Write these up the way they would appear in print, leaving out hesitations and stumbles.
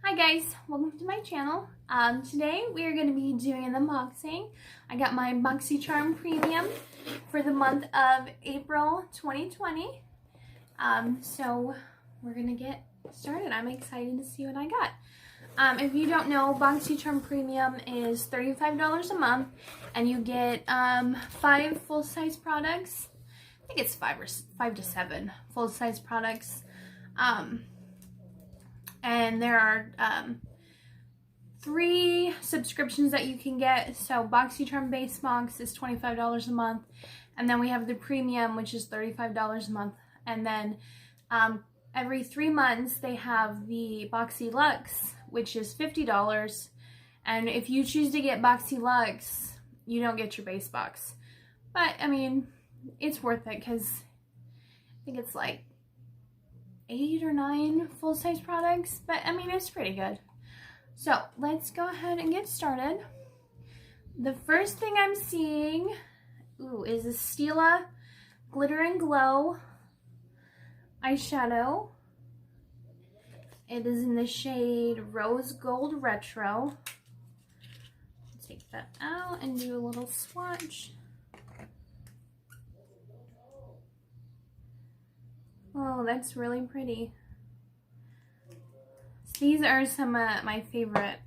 Hi guys, welcome to my channel. Today we are going to be doing an unboxing. I got my Boxycharm Premium for the month of April 2020. So we're going to get started. I'm excited to see what I got. If you don't know, Boxycharm Premium is $35 a month and you get 5 full-size products. I think it's 5 to 7 full-size products. And there are 3 subscriptions that you can get. So Boxycharm base box is $25 a month, and then we have the premium, which is $35 a month, and then every 3 months they have the Boxy Luxe, which is $50. And if you choose to get Boxy Luxe, you don't get your base box, but I mean it's worth it because I think it's like 8 or 9 full-size products, but I mean it's pretty good. So let's go ahead and get started. The first thing I'm seeing is a Stila Glitter and Glow eyeshadow. It is in the shade Rose Gold Retro. Take that out and do a little swatch. Oh, that's really pretty. These are some of my favorite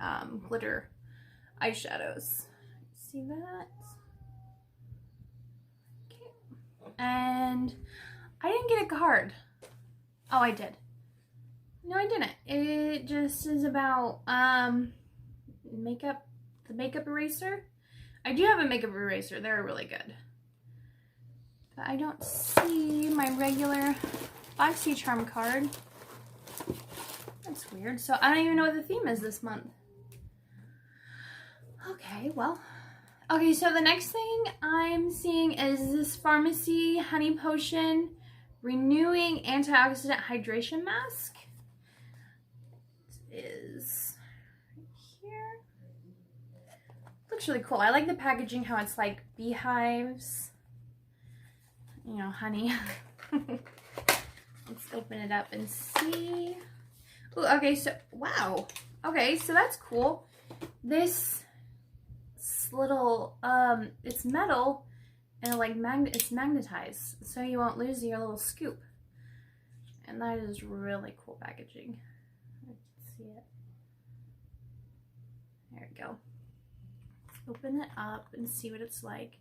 glitter eyeshadows. See that? Okay. And I didn't get a card. Oh, I did. No, I didn't. It just is about makeup, the makeup eraser. I do have a makeup eraser. They're really good. But I don't see my regular Boxycharm card. That's weird. So I don't even know what the theme is this month. Okay, well. Okay, so the next thing I'm seeing is this Pharmacy Honey Potion Renewing Antioxidant Hydration Mask. It is right here. Looks really cool. I like the packaging, how it's like beehives. You know, honey. Let's open it up and see. Ooh, okay, so, wow. Okay, so that's cool. This little, it's metal, and like it's magnetized, so you won't lose your little scoop. And that is really cool packaging. Let's see it. There we go. Let's open it up and see what it's like.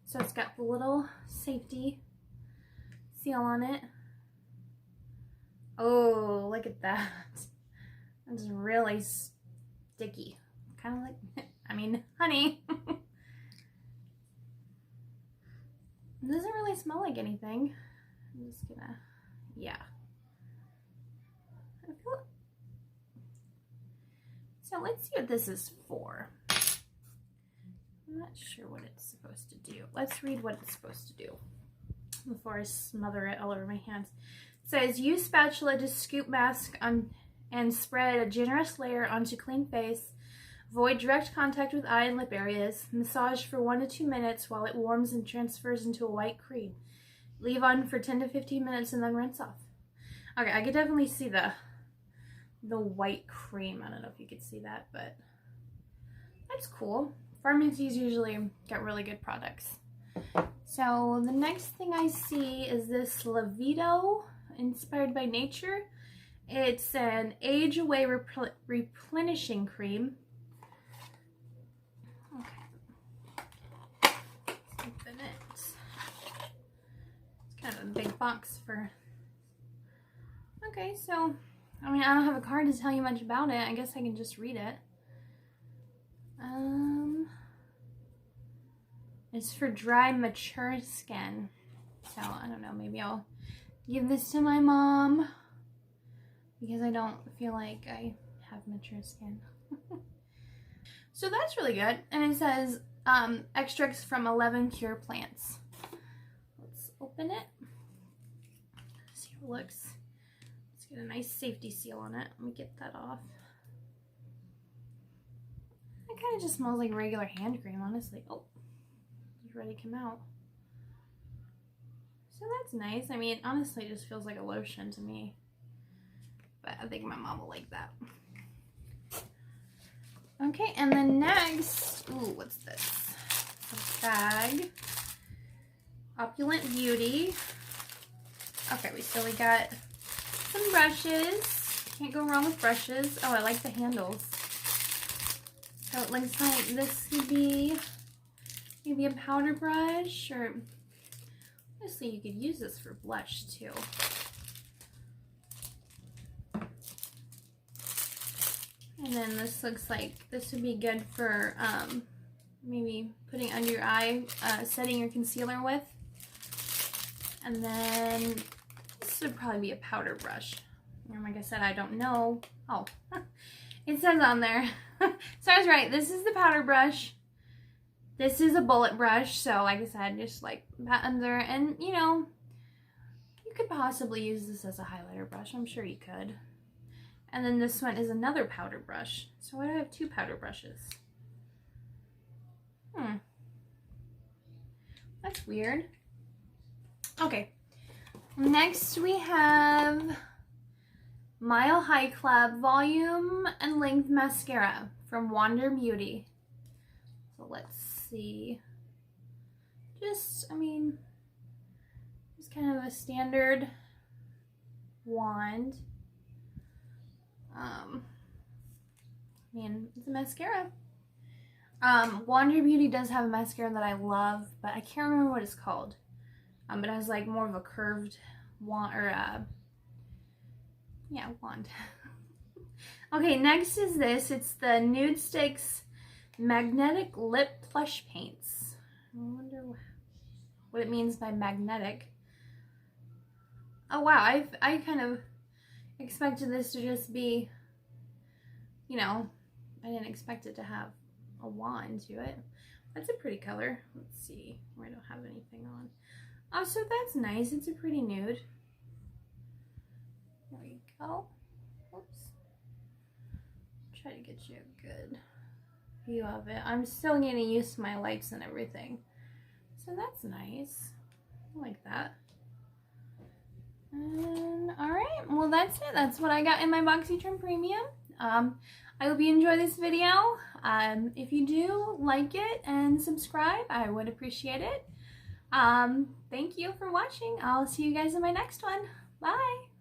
So it's got the little safety seal on it. Oh, look at that. That's really sticky. Kind of like, I mean, honey. It doesn't really smell like anything. I'm just gonna, yeah. So let's see what this is for. I'm not sure what it's supposed to do. Let's read what it's supposed to do before I smother it all over my hands. It says, use spatula to scoop mask on and spread a generous layer onto clean face. Avoid direct contact with eye and lip areas. Massage for 1 to 2 minutes while it warms and transfers into a white cream. Leave on for 10 to 15 minutes and then rinse off. Okay, I could definitely see the white cream. I don't know if you could see that, but that's cool. Pharmacies usually get really good products. So the next thing I see is this Levito Inspired by Nature. It's an age away replenishing cream. Okay. Let's open it. It's kind of a big box for. Okay, so I mean, I don't have a card to tell you much about it. I guess I can just read it. It's for dry, mature skin. So I don't know, maybe I'll give this to my mom because I don't feel like I have mature skin. So that's really good. And it says extracts from 11 pure plants. Let's open it. See how it looks. Let's get a nice safety seal on it. Let me get that off. It kind of just smells like regular hand cream, honestly. Oh, it's ready to come out. So that's nice. I mean, honestly, it just feels like a lotion to me. But I think my mom will like that. Okay, and then next, ooh, what's this? A bag. Opulent Beauty. Okay, we got some brushes. Can't go wrong with brushes. Oh, I like the handles. So it looks like this could be maybe a powder brush, or honestly, you could use this for blush too. And then this looks like this would be good for maybe putting under your eye, setting your concealer with. And then this would probably be a powder brush. And like I said, I don't know. Oh, it says on there. So I was right. This is the powder brush. This is a bullet brush. So like I said, just like pat under. And you know, you could possibly use this as a highlighter brush. I'm sure you could. And then this one is another powder brush. So why do I have two powder brushes? That's weird. Okay. Next we have Mile High Club Volume and Length Mascara from Wander Beauty. So let's see. Just, I mean, it's kind of a standard wand. I mean, it's a mascara. Wander Beauty does have a mascara that I love, but I can't remember what it's called. But it has like more of a curved wand, or yeah, wand. Okay, next is this. It's the Nude Sticks Magnetic Lip Plush Paints. I wonder what it means by magnetic. Oh wow, I kind of expected this to just be, you know, I didn't expect it to have a wand to it. That's a pretty color. Let's see, I don't have anything on. Oh, so that's nice. It's a pretty nude. There we go. Oops. Try to get you a good view of it. I'm still getting used to my lights and everything. So that's nice. I like that. And alright, well that's it. That's what I got in my Boxycharm Premium. I hope you enjoy this video. If you do, like it and subscribe. I would appreciate it. Thank you for watching. I'll see you guys in my next one. Bye!